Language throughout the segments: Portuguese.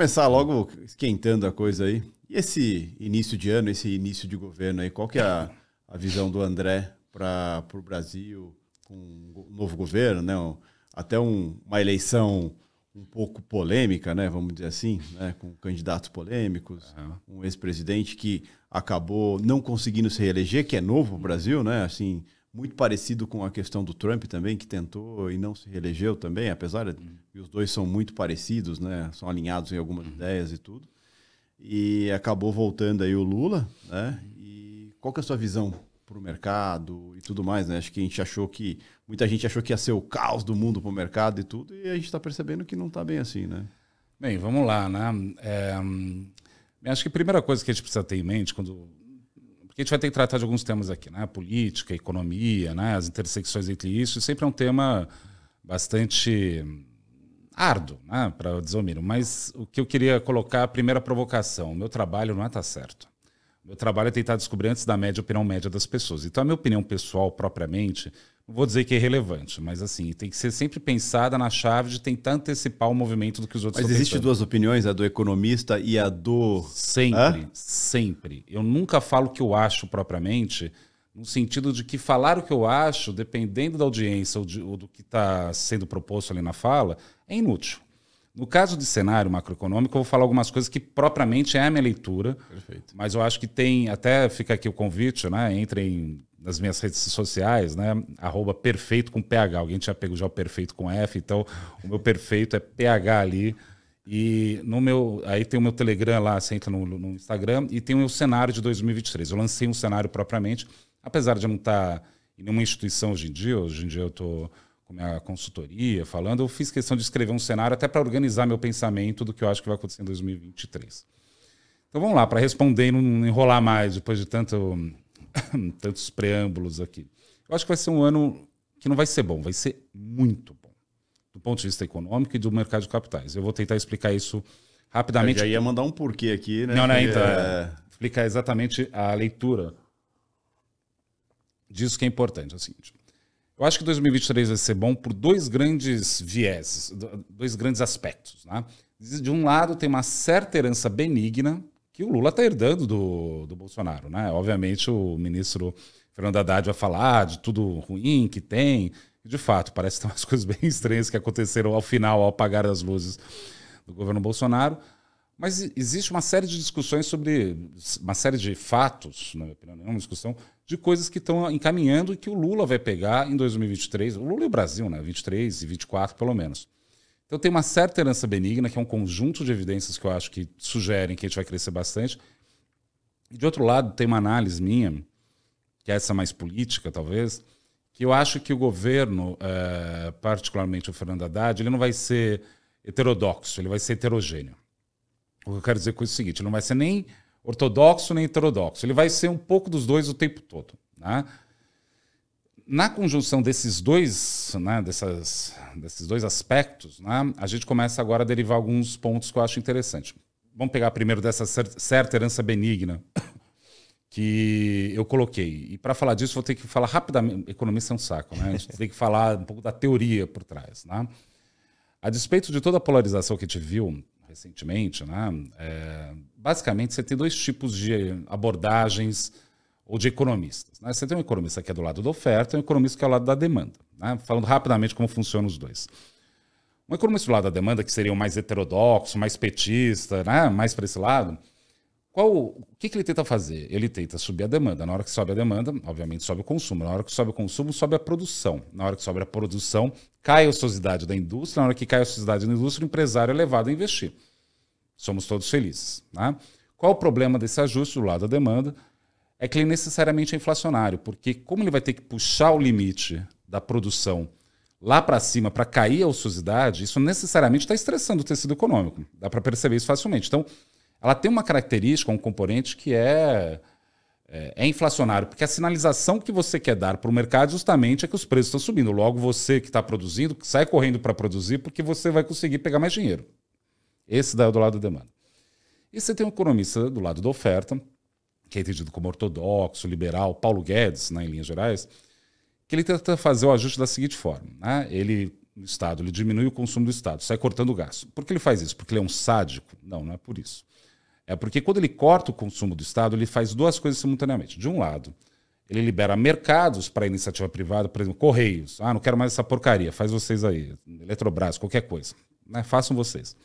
começar logo esquentando a coisa aí. E esse início de ano, esse início de governo aí, qual que é a visão do André para o Brasil com um novo governo, né? Até uma eleição um pouco polêmica, né? Vamos dizer assim, né? Com candidatos polêmicos, um ex-presidente que acabou não conseguindo se reeleger, que é novo para o Brasil, né? Assim, muito parecido com a questão do Trump também, que tentou e não se reelegeu também, apesar de os dois são muito parecidos, né? São alinhados em algumas ideias e tudo. E acabou voltando aí o Lula, né? E qual que é a sua visão para o mercado e tudo mais, né? Acho que muita gente achou que ia ser o caos do mundo para o mercado e tudo, e a gente está percebendo que não está bem assim, né? Bem, vamos lá, né? Acho que a primeira coisa que a gente precisa ter em mente porque a gente vai ter que tratar de alguns temas aqui, né? Política, economia, né? As intersecções entre isso, sempre é um tema bastante árduo, né? Para dizer o mínimo. Mas o que eu queria colocar, a primeira provocação, o meu trabalho não é estar certo. O meu trabalho é tentar descobrir antes da média a opinião média das pessoas. Então a minha opinião pessoal, propriamente, não vou dizer que é irrelevante, mas assim, tem que ser sempre pensada na chave de tentar antecipar o movimento do que os outros estão pensando. Mas existem duas opiniões, a do economista e a do... Sempre. Eu nunca falo o que eu acho propriamente, no sentido de que falar o que eu acho, dependendo da audiência ou do que está sendo proposto ali na fala, é inútil. No caso de cenário macroeconômico, eu vou falar algumas coisas que propriamente é a minha leitura. Perfeito. Mas eu acho que tem, até fica aqui o convite, né? Entrem nas minhas redes sociais, né? @perfeito com PH. Alguém tinha pego já o perfeito com F, então o meu perfeito é PH ali. E aí tem o meu Telegram lá, você entra no Instagram, e tem o meu cenário de 2023. Eu lancei um cenário propriamente, apesar de eu não estar em nenhuma instituição hoje em dia eu estou com minha consultoria falando, eu fiz questão de escrever um cenário até para organizar meu pensamento do que eu acho que vai acontecer em 2023. Então vamos lá, para responder e não enrolar mais depois de tantos preâmbulos aqui. Eu acho que vai ser um ano que não vai ser bom, vai ser muito bom, do ponto de vista econômico e do mercado de capitais. Eu vou tentar explicar isso rapidamente. Eu já ia mandar um porquê aqui, né? Não, então, explicar exatamente a leitura disso que é importante. É o seguinte, eu acho que 2023 vai ser bom por dois grandes vieses, dois grandes aspectos, né? De um lado, tem uma certa herança benigna que o Lula está herdando do Bolsonaro, né? Obviamente, o ministro Fernando Haddad vai falar de tudo ruim que tem. E, de fato, parece que tem umas coisas bem estranhas que aconteceram ao final, ao apagar as luzes do governo Bolsonaro. Mas existe uma série de discussões sobre uma série de fatos, na minha opinião, não é uma discussão, de coisas que estão encaminhando e que o Lula vai pegar em 2023, o Lula e o Brasil, né? 23 e 24 pelo menos. Então tem uma certa herança benigna, que é um conjunto de evidências que eu acho que sugerem que a gente vai crescer bastante. E de outro lado, tem uma análise minha, que é essa mais política talvez, que eu acho que o governo, particularmente o Fernando Haddad, ele não vai ser heterodoxo, ele vai ser heterogêneo. O que eu quero dizer com isso é o seguinte, ele não vai ser nem ortodoxo nem heterodoxo, ele vai ser um pouco dos dois o tempo todo, né? Na conjunção desses dois, né, desses dois aspectos, né, a gente começa agora a derivar alguns pontos que eu acho interessante. Vamos pegar primeiro dessa certa herança benigna que eu coloquei. E para falar disso, vou ter que falar rapidamente. Economista é um saco, né? A gente tem que falar um pouco da teoria por trás, né? A despeito de toda a polarização que a gente viu recentemente, né, basicamente você tem dois tipos de abordagens ou de economistas, né? Você tem um economista que é do lado da oferta e um economista que é do lado da demanda, né? Falando rapidamente como funcionam os dois. Um economista do lado da demanda, que seria o mais heterodoxo, mais petista, né? Mais para esse lado, o que ele tenta fazer? Ele tenta subir a demanda. Na hora que sobe a demanda, obviamente sobe o consumo. Na hora que sobe o consumo, sobe a produção. Na hora que sobe a produção, cai a ociosidade da indústria. Na hora que cai a ociosidade da indústria, o empresário é levado a investir. Somos todos felizes, né? Qual o problema desse ajuste do lado da demanda? É que ele necessariamente é inflacionário, porque como ele vai ter que puxar o limite da produção lá para cima para cair a ociosidade, isso necessariamente está estressando o tecido econômico. Dá para perceber isso facilmente. Então, ela tem uma característica, um componente que é inflacionário, porque a sinalização que você quer dar para o mercado justamente é que os preços estão subindo. Logo, você que está produzindo, sai correndo para produzir, porque você vai conseguir pegar mais dinheiro. Esse daí é do lado da demanda. E você tem um economista do lado da oferta, que é entendido como ortodoxo, liberal, Paulo Guedes, né, em linhas gerais, que ele tenta fazer o ajuste da seguinte forma, né? Ele no Estado, ele diminui o consumo do Estado, sai cortando o gasto. Por que ele faz isso? Porque ele é um sádico? Não, não é por isso. É porque quando ele corta o consumo do Estado, ele faz duas coisas simultaneamente. De um lado, ele libera mercados para a iniciativa privada, por exemplo, Correios. Ah, não quero mais essa porcaria, faz vocês aí. Eletrobras, qualquer coisa. Né? Façam vocês.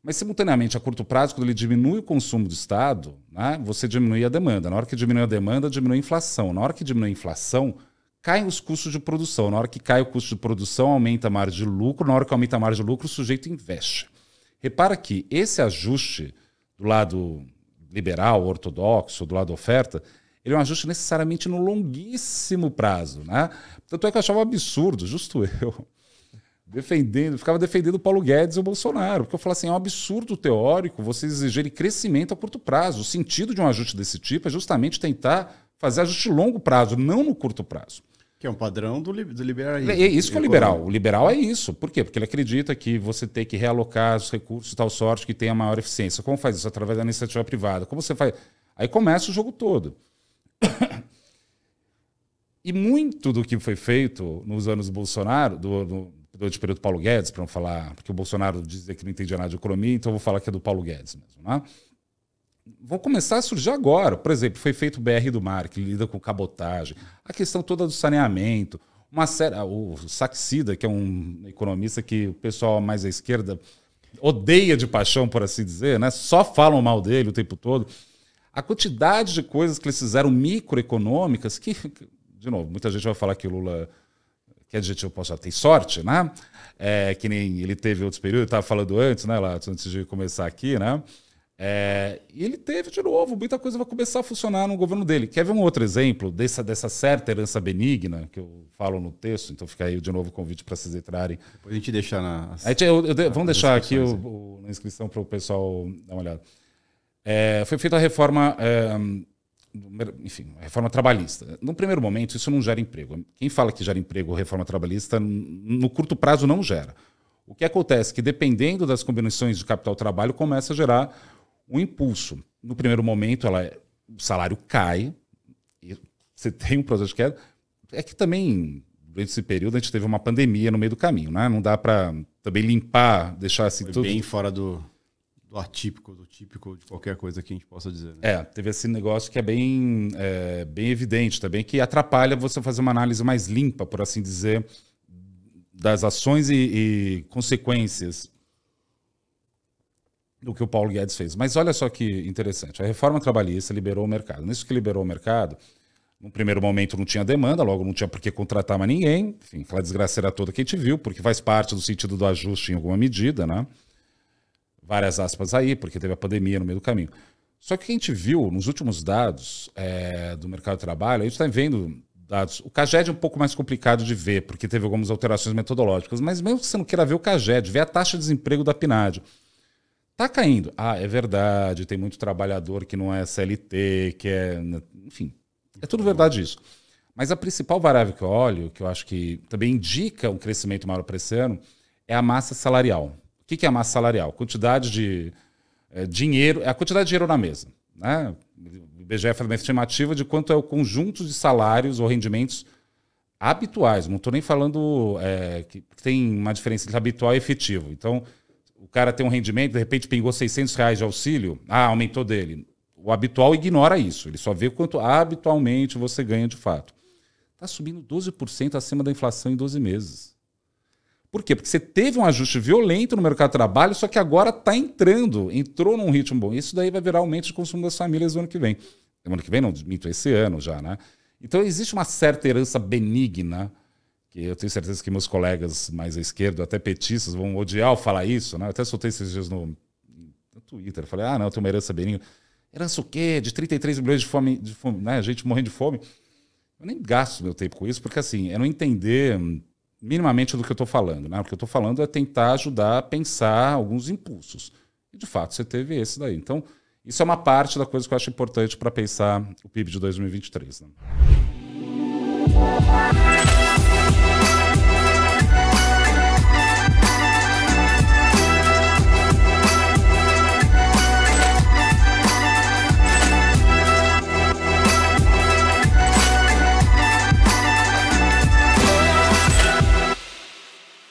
Mas, simultaneamente, a curto prazo, quando ele diminui o consumo do Estado, né, você diminui a demanda. Na hora que diminui a demanda, diminui a inflação. Na hora que diminui a inflação, caem os custos de produção. Na hora que cai o custo de produção, aumenta a margem de lucro. Na hora que aumenta a margem de lucro, o sujeito investe. Repara que esse ajuste do lado liberal, ortodoxo, do lado oferta, ele é um ajuste necessariamente no longuíssimo prazo. Né? Tanto é que eu achava um absurdo, justo eu, ficava defendendo o Paulo Guedes e o Bolsonaro, porque eu falava assim, é um absurdo teórico vocês exigirem crescimento a curto prazo. O sentido de um ajuste desse tipo é justamente tentar fazer ajuste a longo prazo, não no curto prazo. Que é um padrão do liberalismo. É isso que é o liberal. O liberal é isso. Por quê? Porque ele acredita que você tem que realocar os recursos de tal sorte que tenha maior eficiência. Como faz isso? Através da iniciativa privada. Como você faz? Aí começa o jogo todo. E muito do que foi feito nos anos do Bolsonaro, durante o período do Paulo Guedes, para não falar, porque o Bolsonaro dizia que não entendia nada de economia, então eu vou falar que é do Paulo Guedes mesmo, né? Vão começar a surgir agora. Por exemplo, foi feito o BR do Mar, que lida com cabotagem, a questão toda do saneamento, o Saxida, que é um economista que o pessoal mais à esquerda odeia de paixão, por assim dizer, né? Só falam mal dele o tempo todo. A quantidade de coisas que eles fizeram microeconômicas, que, de novo, muita gente vai falar que o Lula, que adjetivo posso usar, tem sorte, né? Que nem ele teve outros períodos, eu estava falando antes, né, lá, antes de começar aqui, né? E ele teve, de novo, muita coisa vai começar a funcionar no governo dele. Quer ver um outro exemplo dessa certa herança benigna, que eu falo no texto, então fica aí de novo o convite para vocês entrarem. Depois a gente deixa na... Vamos deixar aqui na inscrição para o pessoal dar uma olhada. Foi feita a reforma, enfim, a reforma trabalhista. No primeiro momento, isso não gera emprego. Quem fala que gera emprego ou reforma trabalhista, no curto prazo não gera. O que acontece é que, dependendo das combinações de capital-trabalho, começa a gerar um impulso. No primeiro momento, o salário cai, e você tem um processo de queda. É que também, durante esse período, a gente teve uma pandemia no meio do caminho, né? Não dá para também limpar, deixar assim tudo... bem fora do atípico, do típico de qualquer coisa que a gente possa dizer. Né? Teve esse negócio que é bem evidente também, que atrapalha você fazer uma análise mais limpa, por assim dizer, das ações e consequências do que o Paulo Guedes fez. Mas olha só que interessante, a reforma trabalhista liberou o mercado. Nisso que liberou o mercado, no primeiro momento não tinha demanda, logo não tinha por que contratar mais ninguém, enfim, aquela desgraceira toda que a gente viu, porque faz parte do sentido do ajuste em alguma medida, né? Várias aspas aí, porque teve a pandemia no meio do caminho. Só que o que a gente viu nos últimos dados do mercado de trabalho, a gente está vendo dados. O CAGED é um pouco mais complicado de ver, porque teve algumas alterações metodológicas, mas mesmo que você não queira ver o CAGED, vê a taxa de desemprego da PNAD. Está caindo. É verdade, tem muito trabalhador que não é CLT, que é... Enfim, é tudo verdade isso. Mas a principal variável que eu olho, que eu acho que também indica um crescimento maior para esse ano, é a massa salarial. O que é a massa salarial? Quantidade de dinheiro, é a quantidade de dinheiro na mesa. Né? O IBGE faz uma estimativa de quanto é o conjunto de salários ou rendimentos habituais. Não estou nem falando que tem uma diferença entre habitual e efetivo. Então, o cara tem um rendimento, de repente pingou R$600 de auxílio, aumentou dele. O habitual ignora isso, ele só vê quanto habitualmente você ganha de fato. Está subindo 12% acima da inflação em 12 meses. Por quê? Porque você teve um ajuste violento no mercado de trabalho, só que agora entrou num ritmo bom. Isso daí vai virar aumento de consumo das famílias no ano que vem. No ano que vem não, minto, esse ano já, né? Então existe uma certa herança benigna, que eu tenho certeza que meus colegas mais à esquerda, até petistas, vão odiar ao falar isso, né? Eu até soltei esses dias no Twitter, falei, não, tem uma herança benigna. Herança o quê? De 33 milhões de fome, né? Gente morrendo de fome. Eu nem gasto meu tempo com isso, porque assim, é não entender minimamente do que eu estou falando, né? O que eu estou falando é tentar ajudar a pensar alguns impulsos. E, de fato, você teve esse daí. Então, isso é uma parte da coisa que eu acho importante para pensar o PIB de 2023. Né?